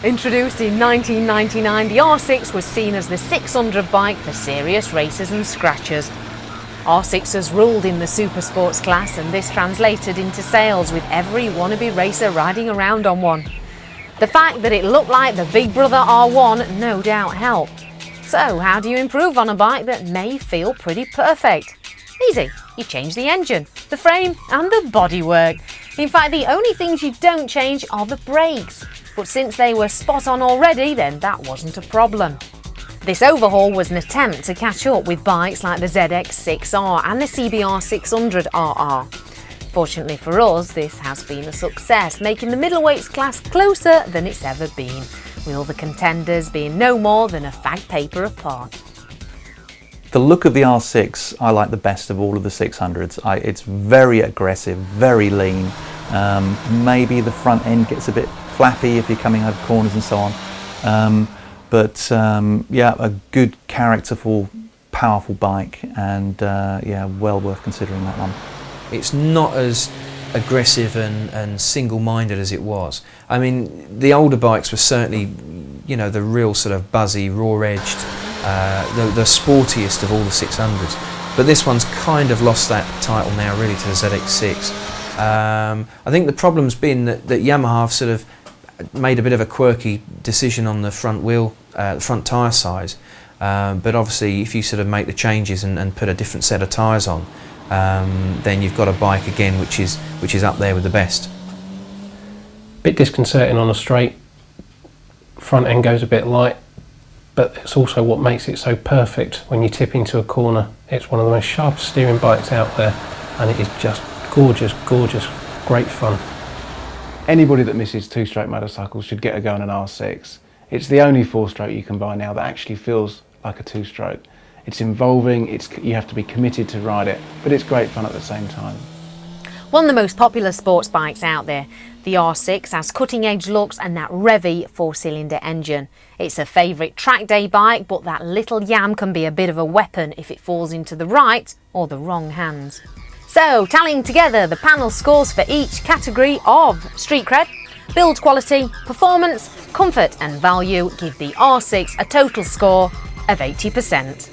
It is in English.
Introduced in 1999, the R6 was seen as the 600 bike for serious racers and scratchers. R6s ruled in the super sports class, and this translated into sales with every wannabe racer riding around on one. The fact that it looked like the big brother R1 no doubt helped. So how do you improve on a bike that may feel pretty perfect? Easy, you change the engine, the frame and the bodywork. In fact, the only things you don't change are the brakes. But since they were spot on already, then that wasn't a problem. This overhaul was an attempt to catch up with bikes like the ZX-6R and the CBR600RR. Fortunately for us, this has been a success, making the middleweights class closer than it's ever been, with all the contenders being no more than a fag paper apart. The look of the R6 I like the best of all of the 600s. It's very aggressive, very lean. Maybe the front end gets a bit flappy if you're coming out of corners and so on. Yeah, a good, characterful, powerful bike, and yeah, well worth considering that one. It's not as aggressive and single-minded as it was. I mean, the older bikes were certainly, you know, the real sort of buzzy, raw-edged, the sportiest of all the 600s. But this one's kind of lost that title now, really, to the ZX6. I think the problem's been that Yamaha have sort of made a bit of a quirky decision on the front wheel, front tyre size. But obviously, if you sort of make the changes and put a different set of tyres on, then you've got a bike again which is up there with the best. Bit disconcerting on a straight, front end goes a bit light, but it's also what makes it so perfect when you tip into a corner. It's one of the most sharpest steering bikes out there, and it is just gorgeous, gorgeous, great fun. Anybody that misses two-stroke motorcycles should get a go on an R6. It's the only four-stroke you can buy now that actually feels like a two-stroke. It's involving, you have to be committed to ride it, but it's great fun at the same time. One of the most popular sports bikes out there, the R6 has cutting-edge looks and that revvy four-cylinder engine. It's a favourite track day bike, but that little yam can be a bit of a weapon if it falls into the right or the wrong hands. So, tallying together the panel scores for each category of street cred, build quality, performance, comfort and value give the R6 a total score of 80%.